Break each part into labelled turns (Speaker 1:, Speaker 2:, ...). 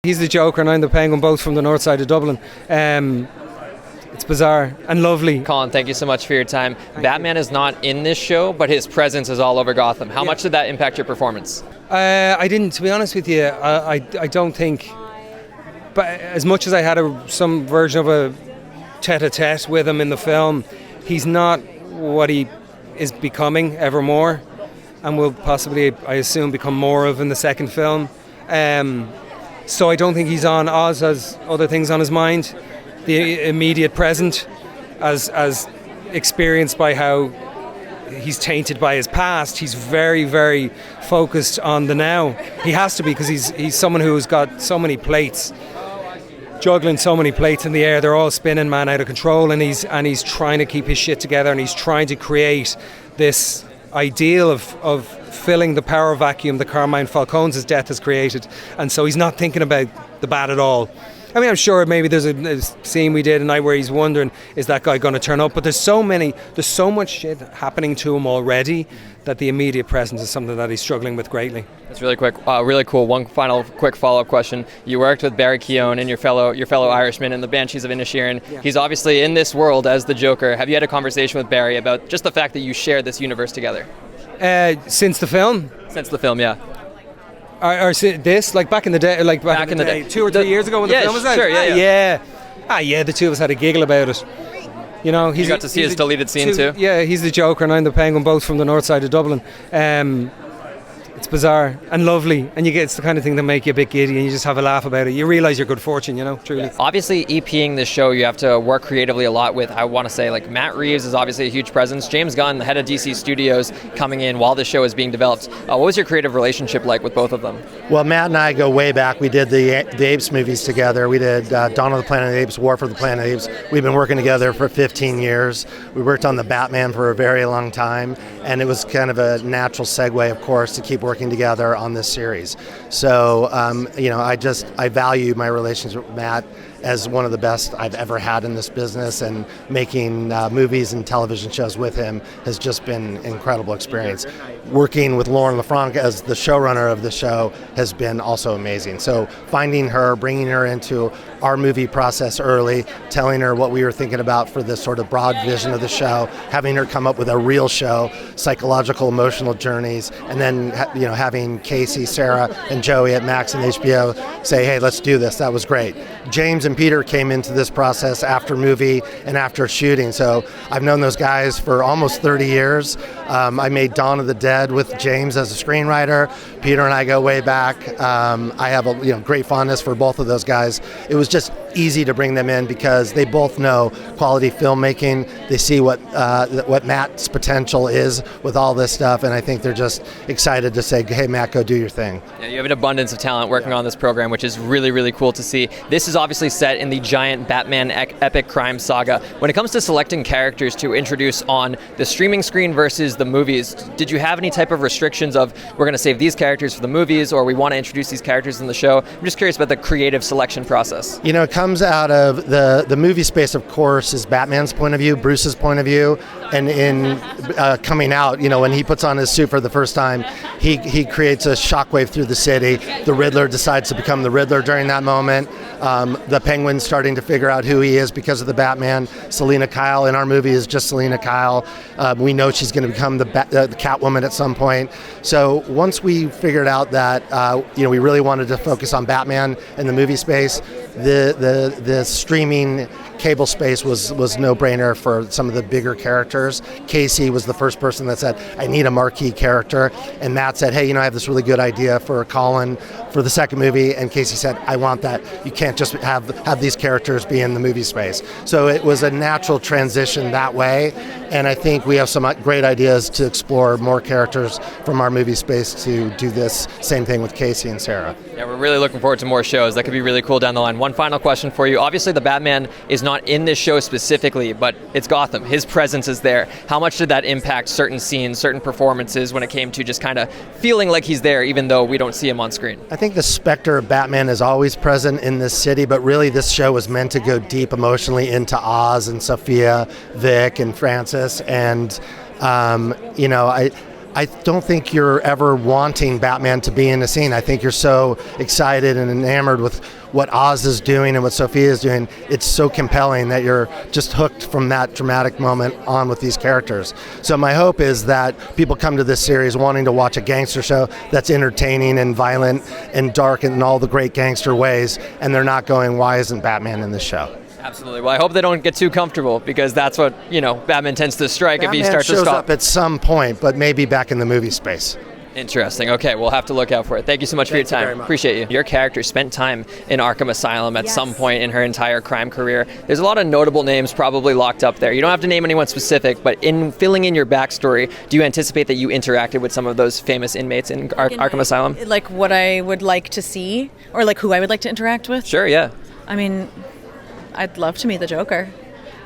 Speaker 1: He's the Joker and I'm the Penguin, both from the north side of Dublin. It's bizarre and lovely.
Speaker 2: Colin, thank you so much for your time. Batman is not in this show, but his presence is all over Gotham. How much did that impact your performance?
Speaker 1: I didn't, to be honest with you. I don't think, but as much as I had some version of a tete-a-tete with him in the film, he's not what he is becoming ever more, and will possibly, I assume, become more of in the second film. So I don't think he's on. Oz has other things on his mind. The immediate present, as experienced by how he's tainted by his past, he's very, very focused on the now. He has to be, because he's someone who has got so many plates, juggling so many plates in the air. They're all spinning, man, out of control, and he's trying to keep his shit together, and he's trying to create this ideal of filling the power vacuum that Carmine Falcone's death has created. And so he's not thinking about the bad at all. I mean, I'm sure maybe there's a scene we did tonight where he's wondering, is that guy going to turn up? But there's so much shit happening to him already that the immediate presence is something that he's struggling with greatly.
Speaker 2: That's really quick, really cool. One final quick follow-up question. You worked with Barry Keoghan and your fellow Irishman in the Banshees of Inisherin. Yeah. He's obviously in this world as the Joker. Have you had a conversation with Barry about just the fact that you share this universe together?
Speaker 1: Since the film?
Speaker 2: Since the film, yeah.
Speaker 1: Or this, like back in the day, 2 or 3 years ago when the film was out?
Speaker 2: Sure,
Speaker 1: yeah. The two of us had a giggle about it. You know,
Speaker 2: you got to see his deleted scene too?
Speaker 1: Yeah, he's the Joker and I'm the Penguin, both from the north side of Dublin. It's bizarre and lovely, and it's the kind of thing that make you a bit giddy, and you just have a laugh about it. You realise your good fortune, truly. Yeah.
Speaker 2: Obviously, EPing this show, you have to work creatively a lot with, I want to say, like Matt Reeves is obviously a huge presence. James Gunn, the head of DC Studios, coming in while the show is being developed. What was your creative relationship like with both of them?
Speaker 3: Well, Matt and I go way back. We did the Apes movies together. We did Dawn of the Planet of the Apes, War for the Planet of the Apes. We've been working together for 15 years. We worked on the Batman for a very long time, and it was kind of a natural segue, of course, to keep working together on this series. So, I value my relationship with Matt as one of the best I've ever had in this business, and making movies and television shows with him has just been an incredible experience. Working with Lauren LaFranc as the showrunner of the show has been also amazing. So finding her, bringing her into our movie process early, telling her what we were thinking about for this sort of broad vision of the show, having her come up with a real show, psychological, emotional journeys, and then having Casey, Sarah, and Joey at Max and HBO say, hey, let's do this. That was great. James and Peter came into this process after movie and after shooting, so I've known those guys for almost 30 years. I made Dawn of the Dead with James as a screenwriter. Peter and I go way back. I have a great fondness for both of those guys. It was just easy to bring them in because they both know quality filmmaking. They see what Matt's potential is with all this stuff, and I think they're just excited to say, hey, Matt, go do your thing.
Speaker 2: Yeah, you have an abundance of talent working on this program, which is really, really cool to see. This is obviously set in the giant Batman epic crime saga. When it comes to selecting characters to introduce on the streaming screen versus the movies, did you have any type of restrictions of, we're going to save these characters for the movies, or we want to introduce these characters in the show? I'm just curious about the creative selection process.
Speaker 3: It comes out of the movie space, of course, is Batman's point of view, Bruce's point of view, and in coming out, when he puts on his suit for the first time, he creates a shockwave through the city. The Riddler decides to become the Riddler during that moment. The Penguin's starting to figure out who he is because of the Batman. Selena Kyle in our movie is just Selena Kyle. We know she's going to become the Catwoman at some point. So once we figured out that we really wanted to focus on Batman in the movie space, the streaming cable space was no-brainer for some of the bigger characters. Casey was the first person that said, I need a marquee character. And Matt said, hey, I have this really good idea for Colin for the second movie. And Casey said, I want that. You can't just have these characters be in the movie space. So it was a natural transition that way. And I think we have some great ideas to explore more characters from our movie space to do this same thing with Casey and Sarah.
Speaker 2: Yeah, we're really looking forward to more shows. That could be really cool down the line. One final question for you. Obviously, the Batman is not in this show specifically, but it's Gotham. His presence is there. How much did that impact certain scenes, certain performances when it came to just kind of feeling like he's there, even though we don't see him on screen?
Speaker 3: I think the specter of Batman is always present in this city, but really this show was meant to go deep emotionally into Oz and Sophia, Vic, and Francis. And, I don't think you're ever wanting Batman to be in the scene. I think you're so excited and enamored with what Oz is doing and what Sophia is doing. It's so compelling that you're just hooked from that dramatic moment on with these characters. So my hope is that people come to this series wanting to watch a gangster show that's entertaining and violent and dark in all the great gangster ways, and they're not going, why isn't Batman in this show?
Speaker 2: Absolutely. Well, I hope they don't get too comfortable, because that's what, Batman tends to strike if he starts to
Speaker 3: shows
Speaker 2: stop.
Speaker 3: up at some point, but maybe back in the movie space.
Speaker 2: Interesting. Okay, we'll have to look out for it. Thank you so much for your time. Appreciate you. Your character spent time in Arkham Asylum at some point in her entire crime career. There's a lot of notable names probably locked up there. You don't have to name anyone specific, but in filling in your backstory, do you anticipate that you interacted with some of those famous inmates in Arkham Asylum?
Speaker 4: Like what I would like to see, or like who I would like to interact with?
Speaker 2: Sure, yeah.
Speaker 4: I mean, I'd love to meet the Joker.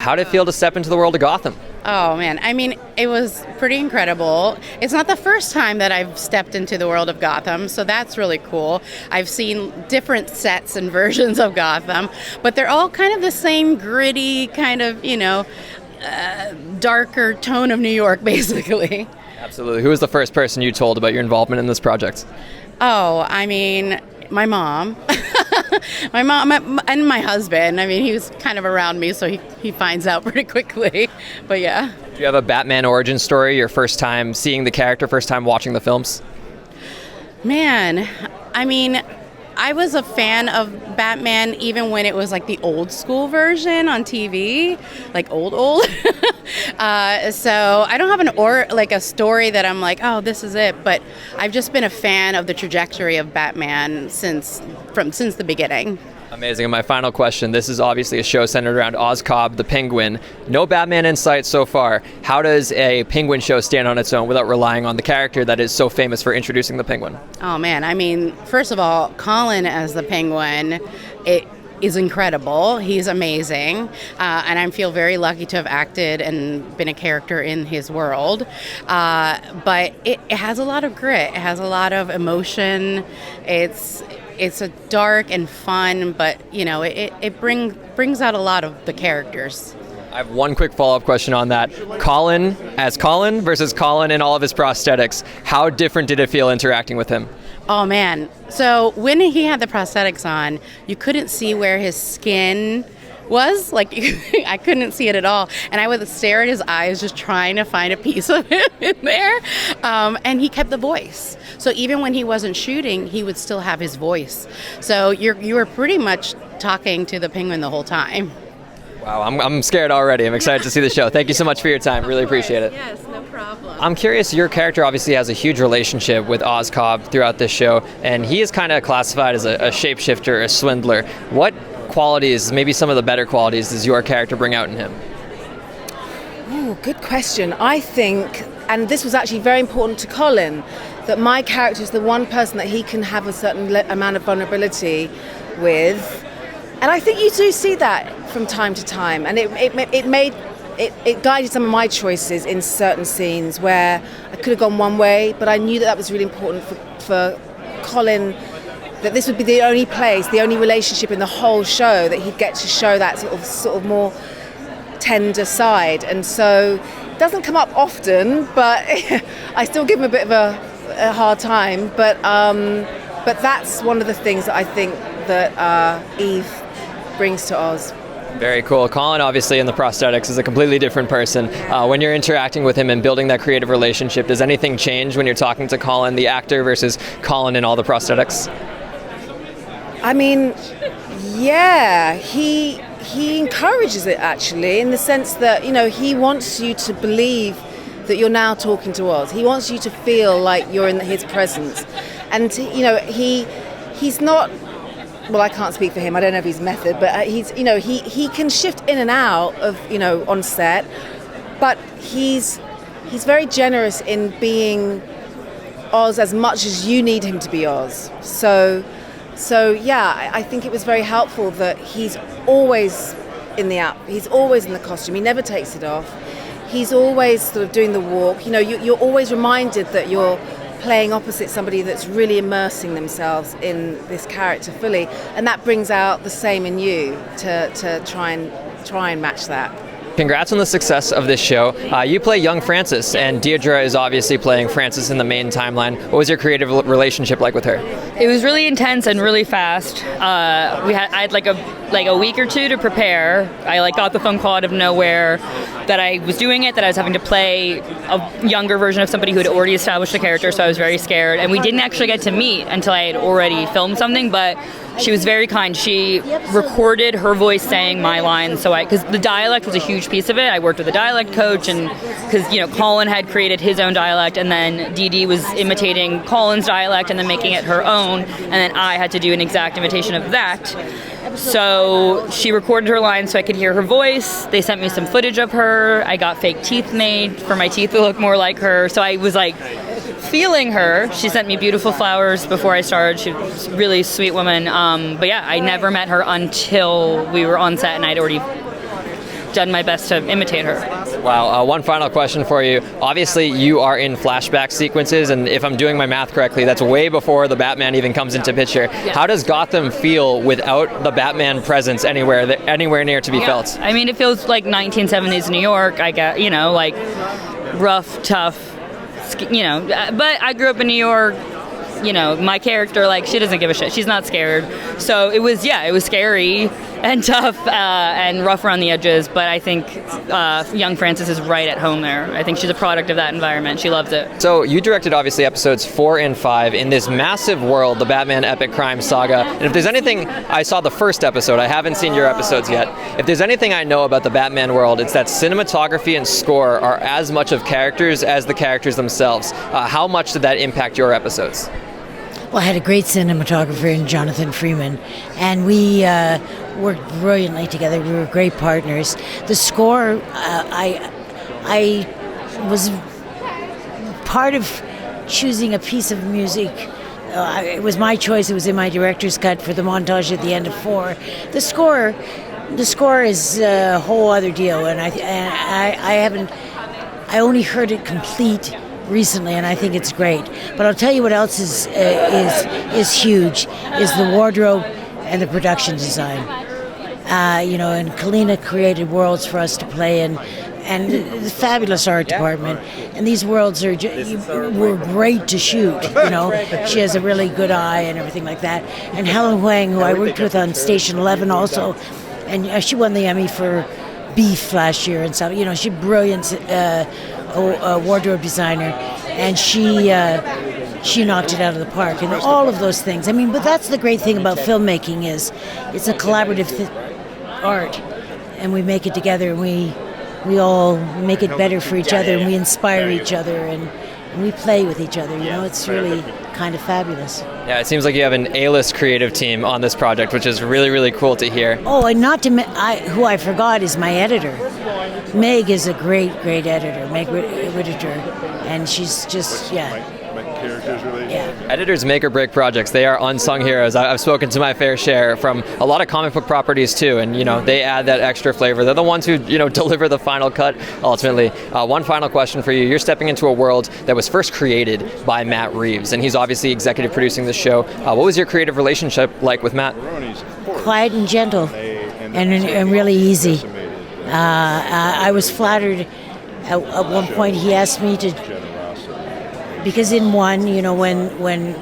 Speaker 2: How did it feel to step into the world of Gotham?
Speaker 5: Oh man, I mean, it was pretty incredible. It's not the first time that I've stepped into the world of Gotham, so that's really cool. I've seen different sets and versions of Gotham, but they're all kind of the same gritty, kind of, darker tone of New York, basically.
Speaker 2: Absolutely. Who was the first person you told about your involvement in this project?
Speaker 5: Oh, I mean, my mom. My mom and my husband. I mean, he was kind of around me, so he finds out pretty quickly. But yeah.
Speaker 2: Do you have a Batman origin story, your first time seeing the character, first time watching the films?
Speaker 5: Man, I mean, I was a fan of Batman even when it was like the old school version on TV, like old. So I don't have a story that I'm like, oh, this is it. But I've just been a fan of the trajectory of Batman since the beginning.
Speaker 2: Amazing. And my final question, this is obviously a show centered around Oscorp, the Penguin. No Batman in sight so far. How does a Penguin show stand on its own without relying on the character that is so famous for introducing the Penguin?
Speaker 5: Oh, man. I mean, first of all, Colin as the Penguin, it is incredible. He's amazing. And I feel very lucky to have acted and been a character in his world. But it has a lot of grit. It has a lot of emotion. It's a dark and fun, but it brings out a lot of the characters.
Speaker 2: I have one quick follow-up question on that. Colin as Colin versus Colin in all of his prosthetics. How different did it feel interacting with him?
Speaker 5: Oh man. So when he had the prosthetics on, you couldn't see where his skin was. Like, I couldn't see it at all. And I would stare at his eyes just trying to find a piece of him in there. And he kept the voice. So even when he wasn't shooting, he would still have his voice. So you were pretty much talking to the Penguin the whole time.
Speaker 2: Wow, I'm scared already. I'm excited to see the show. Thank you so much for your time. Really appreciate it.
Speaker 5: Yes, no problem.
Speaker 2: I'm curious, your character obviously has a huge relationship with Oscorp throughout this show, and he is kind of classified as a shapeshifter, a swindler. What qualities, maybe some of the better qualities, does your character bring out in him?
Speaker 6: Ooh, good question. I think, and this was actually very important to Colin, that my character is the one person that he can have a certain amount of vulnerability with. And I think you do see that from time to time. And it guided some of my choices in certain scenes where I could have gone one way, but I knew that was really important for Colin, that this would be the only place, the only relationship in the whole show that he'd get to show that sort of more tender side. And so it doesn't come up often, but I still give him a bit of a hard time. But that's one of the things that I think that Eve brings to Oz.
Speaker 2: Very cool. Colin, obviously, in the prosthetics is a completely different person. When you're interacting with him and building that creative relationship, does anything change when you're talking to Colin, the actor, versus Colin in all the prosthetics?
Speaker 6: I mean, yeah, he encourages it, actually, in the sense that, he wants you to believe that you're now talking to Oz. He wants you to feel like you're in his presence. And, he's not... Well, I can't speak for him. I don't know if he's method, but he can shift in and out of, on set, but he's very generous in being Oz as much as you need him to be Oz. So yeah, I think it was very helpful that he's always in the app. He's always in the costume. He never takes it off. He's always sort of doing the walk. You're always reminded that you're playing opposite somebody that's really immersing themselves in this character fully, and that brings out the same in you to try and match that.
Speaker 2: Congrats on the success of this show. You play young Francis, and Deirdre is obviously playing Francis in the main timeline. What was your creative relationship like with her?
Speaker 7: It was really intense and really fast. I had like a week or two to prepare. I got the phone call out of nowhere that I was doing it, that I was having to play a younger version of somebody who had already established a character, so I was very scared. And we didn't actually get to meet until I had already filmed something, but she was very kind. She recorded her voice saying my lines, because the dialect was a huge piece of it. I worked with a dialect coach, and because Colin had created his own dialect, and then Dee Dee was imitating Colin's dialect and then making it her own, and then I had to do an exact imitation of that. So she recorded her lines so I could hear her voice. They sent me some footage of her. I got fake teeth made for my teeth to look more like her. So I was feeling her. She sent me beautiful flowers before I started. She was a really sweet woman. But yeah, I never met her until we were on set, and I'd already done my best to imitate her.
Speaker 2: Wow. One final question for you. Obviously, you are in flashback sequences, and if I'm doing my math correctly, that's way before the Batman even comes into picture. Yeah. How does Gotham feel without the Batman presence anywhere near to be felt?
Speaker 7: I mean, it feels like 1970s New York. I get, rough, tough, but I grew up in New York. My character, she doesn't give a shit. She's not scared. So it was scary and tough and rough around the edges, but I think young Francis is right at home there. I think she's a product of that environment. She loves it.
Speaker 2: So you directed, obviously, episodes 4 and 5 in this massive world, the Batman epic crime saga. And if there's anything, I saw the first episode. I haven't seen your episodes yet. If there's anything I know about the Batman world, it's that cinematography and score are as much of characters as the characters themselves. How much did that impact your episodes?
Speaker 8: Well, I had a great cinematographer in Jonathan Freeman, and we worked brilliantly together. We were great partners. The score, I was part of choosing a piece of music. It was my choice. It was in my director's cut for the montage at the end of 4. The score is a whole other deal, and I only heard it complete recently, and I think it's great. But I'll tell you what else is huge is the wardrobe and the production design. And Kalina created worlds for us to play in, and the fabulous art department. And these worlds were great to shoot. She has a really good eye and everything like that. And Helen Huang, who I worked with on Station 11 also, and she won the Emmy for Beef last year and stuff. She's brilliant. A wardrobe designer, and she knocked it out of the park, and all of those things. But that's the great thing about filmmaking is it's a collaborative art, and we make it together, and we all make it better for each other, and we inspire each other, and we play with each other. It's really kind of fabulous.
Speaker 2: Yeah, it seems like you have an A-list creative team on this project, which is really, really cool to hear.
Speaker 8: Oh, and who I forgot is my editor. Meg is a great, great editor, Meg Whittaker, and she's just,
Speaker 2: Editors make or break projects. They are unsung heroes. I've spoken to my fair share from a lot of comic book properties too, and they add that extra flavor. They're the ones who deliver the final cut ultimately. One final question for you. You're stepping into a world that was first created by Matt Reeves, and he's obviously executive producing this show. What was your creative relationship like with Matt?
Speaker 8: Quiet and gentle, and really easy. I was flattered. At one point, he asked me to, because in one, when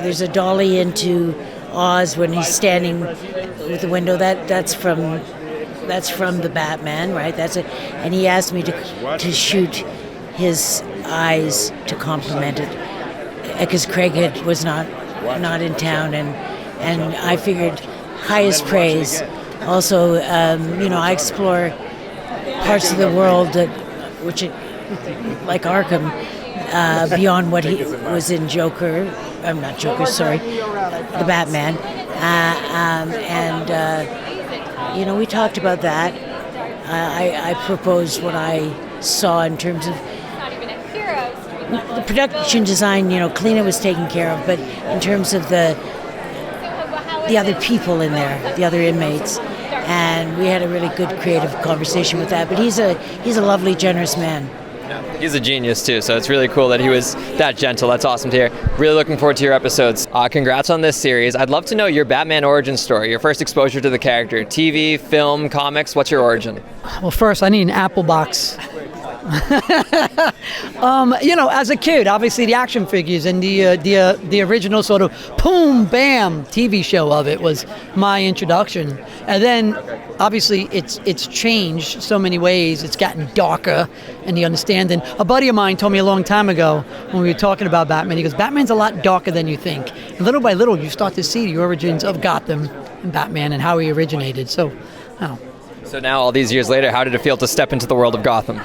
Speaker 8: there's a dolly into Oz when he's standing with the window, that's from the Batman, right? That's it. And he asked me to shoot his eyes to complement it, because Craig was not in town, and I figured highest praise. Also, I explore parts of the world like Arkham, beyond what he was in Joker. I'm not Joker, sorry, the Batman. We talked about that. I proposed what I saw in terms of the production design. Kalina was taken care of, but in terms of the other people in there, the other inmates. And we had a really good creative conversation with that. But he's a lovely, generous man.
Speaker 2: He's a genius too, so it's really cool that he was that gentle. That's awesome to hear. Really looking forward to your episodes. Congrats on this series. I'd love to know your Batman origin story, your first exposure to the character. TV, film, comics, what's your origin?
Speaker 9: Well, first I need an Apple box. As a kid, obviously the action figures and the original sort of boom bam TV show of it was my introduction, and then obviously it's changed so many ways. It's gotten darker, and the understanding. A buddy of mine told me a long time ago when we were talking about Batman, he goes, Batman's a lot darker than you think. And little by little, you start to see the origins of Gotham and Batman and how he originated. So
Speaker 2: now, all these years later, how did it feel to step into the world of Gotham?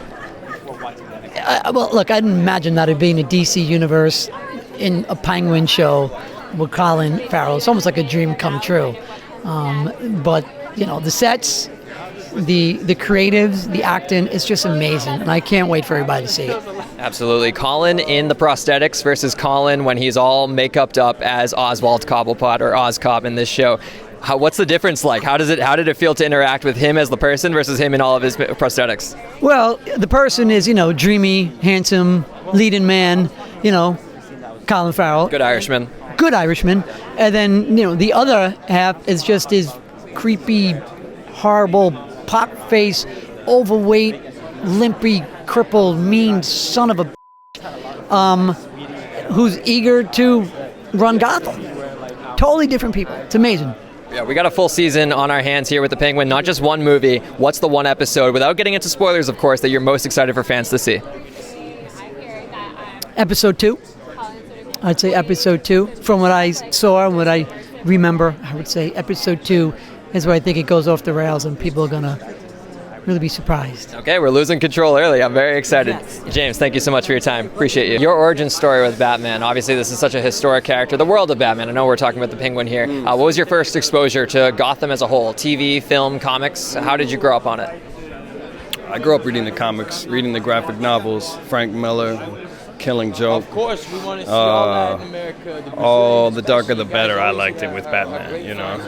Speaker 9: Well, look, I didn't imagine that it'd be in a DC universe in a Penguin show with Colin Farrell. It's almost like a dream come true. But, the sets, the creatives, the acting, it's just amazing. And I can't wait for everybody to see it.
Speaker 2: Absolutely. Colin in the prosthetics versus Colin when he's all make-upped up as Oswald Cobblepot or Oscobb in this show. What's the difference like? How did it feel to interact with him as the person versus him in all of his prosthetics?
Speaker 9: Well, the person is, dreamy, handsome, leading man, Colin Farrell.
Speaker 2: Good Irishman.
Speaker 9: And then, the other half is just his creepy, horrible, pot-faced, overweight, limpy, crippled, mean son of a who's eager to run Gotham. Totally different people. It's amazing.
Speaker 2: Yeah, we got a full season on our hands here with the Penguin, not just one movie. What's the one episode, without getting into spoilers, of course, that you're most excited for fans to see?
Speaker 9: Episode 2. I'd say episode 2. From what I saw and what I remember, I would say episode 2 is where I think it goes off the rails and people are going to really be surprised.
Speaker 2: Okay, we're losing control early. I'm very excited. Yes. James, thank you so much for your time. Appreciate you. Your origin story with Batman. Obviously, this is such a historic character. The world of Batman. I know we're talking about the Penguin here. What was your first exposure to Gotham as a whole? TV, film, comics? How did you grow up on it?
Speaker 10: I grew up reading the comics, reading the graphic novels, Frank Miller, Killing Joke.
Speaker 11: Of course, we want to see all that in America.
Speaker 10: The darker the better. I liked it with Batman,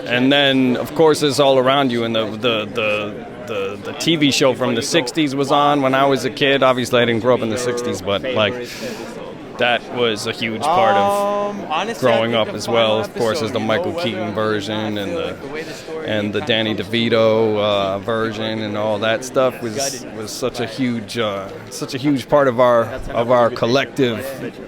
Speaker 10: And then, of course, it's all around you, and the TV show from the 60s was on when I was a kid. Obviously, I didn't grow up in the 60s, but that was a huge part of growing up as well. Of course, is the Michael Keaton version and the Danny DeVito version and all that stuff was such a huge part of our collective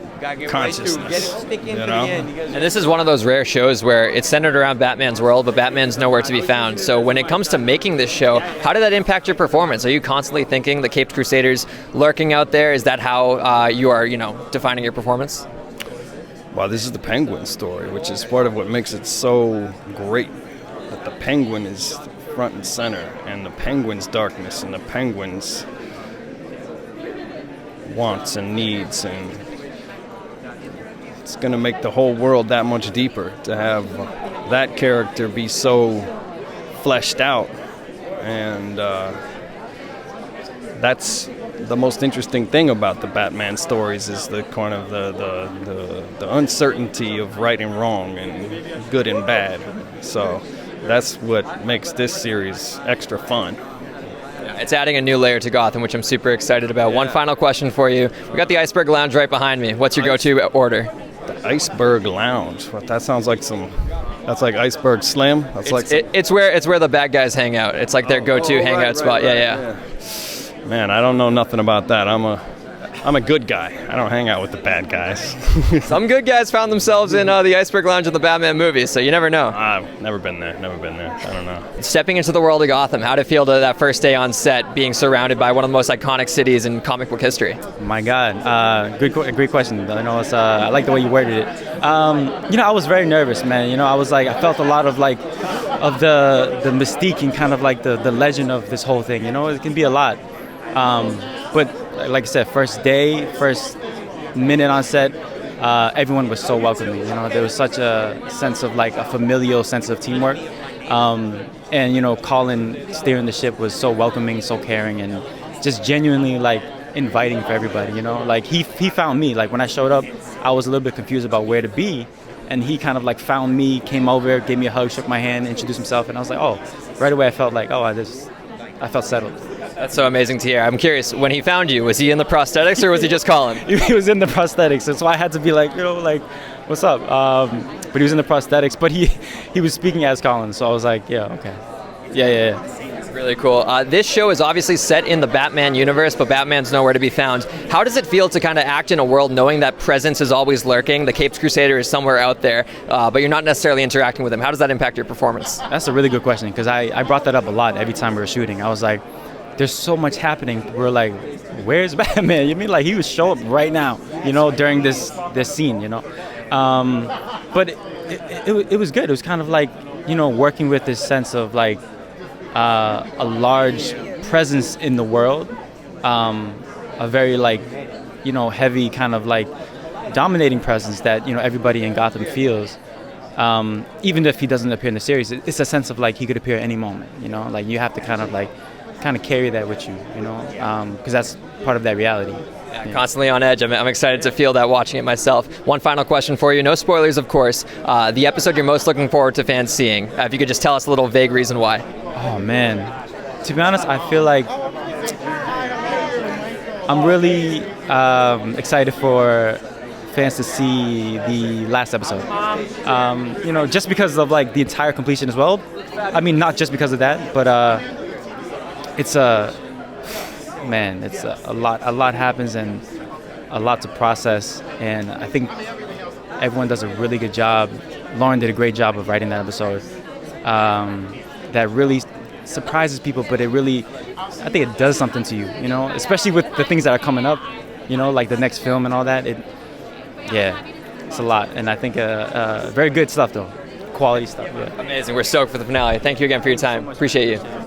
Speaker 10: consciousness.
Speaker 2: And this is one of those rare shows where it's centered around Batman's world, but Batman's nowhere to be found. So when it comes to making this show, how did that impact your performance? Are you constantly thinking the Caped Crusaders lurking out there? Is that how you are, defining your performance?
Speaker 10: Well, this is the Penguin story, which is part of what makes it so great. That the Penguin is front and center, and the Penguin's darkness, and the Penguin's wants and needs, and it's going to make the whole world that much deeper to have that character be so fleshed out, and that's the most interesting thing about the Batman stories is the kind of the uncertainty of right and wrong and good and bad. So that's what makes this series extra fun.
Speaker 2: It's adding a new layer to Gotham, which I'm super excited about. Yeah. One final question for you. We got the Iceberg Lounge right behind me. What's your go-to order?
Speaker 10: The Iceberg Lounge. Well, that sounds like that's like Iceberg Slim.
Speaker 2: It's where the bad guys hang out. It's like their go-to hangout spot. Yeah.
Speaker 10: Man, I don't know nothing about that. I'm a good guy. I don't hang out with the bad guys.
Speaker 2: Some good guys found themselves in the Iceberg Lounge of the Batman movies, so you never know.
Speaker 10: I've never been there. I don't know.
Speaker 2: Stepping into the world of Gotham, how did it feel to that first day on set, being surrounded by one of the most iconic cities in comic book history?
Speaker 12: My God, great question. I like the way you worded it. I was very nervous, man. I felt a lot of the mystique and kind of like the legend of this whole thing. It can be a lot. But like I said, first minute on set, everyone was so welcoming. There was such a sense of a familial sense of teamwork. And Colin steering the ship was so welcoming, so caring, and just genuinely inviting for everybody. He found me. When I showed up, I was a little bit confused about where to be, and he kind of found me, came over, gave me a hug, shook my hand, introduced himself, and I was like, oh, right away I felt I felt settled.
Speaker 2: That's so amazing to hear. I'm curious, when he found you, was he in the prosthetics or was he just Colin?
Speaker 12: He was in the prosthetics, and so I had to be like, like, what's up? But he was in the prosthetics, but he was speaking as Colin, so I was like, yeah, okay. Yeah.
Speaker 2: That's really cool. This show is obviously set in the Batman universe, but Batman's nowhere to be found. How does it feel to kind of act in a world knowing that presence is always lurking, the Capes Crusader is somewhere out there, but you're not necessarily interacting with him? How does that impact your performance?
Speaker 12: That's a really good question, because I brought that up a lot every time we were shooting. I was like, there's so much happening. We're like, where's Batman? You mean like he would show up right now, during this scene, But it was good. It was kind of like, working with this sense of like a large presence in the world, a very like, heavy kind of like dominating presence that, everybody in Gotham feels. Even if he doesn't appear in the series, it's a sense of like he could appear at any moment, like you have to kind of carry that with you, because that's part of that reality.
Speaker 2: Yeah. Constantly on edge. I'm excited to feel that watching it myself. One final question for you. No spoilers, of course. The episode you're most looking forward to fans seeing. If you could just tell us a little vague reason why.
Speaker 12: Oh, man. To be honest, I feel like I'm really excited for fans to see the last episode. Just because of like the entire completion as well. I mean, not just because of that, but it's a lot happens and a lot to process, and I think everyone does a really good job. Lauren did a great job of writing that episode. That really surprises people, but I think it does something to you, especially with the things that are coming up, like the next film and all that. It's a lot, and I think very good stuff though, quality stuff. Yeah.
Speaker 2: Amazing. We're stoked for the finale. Thank you again for your time. Appreciate you.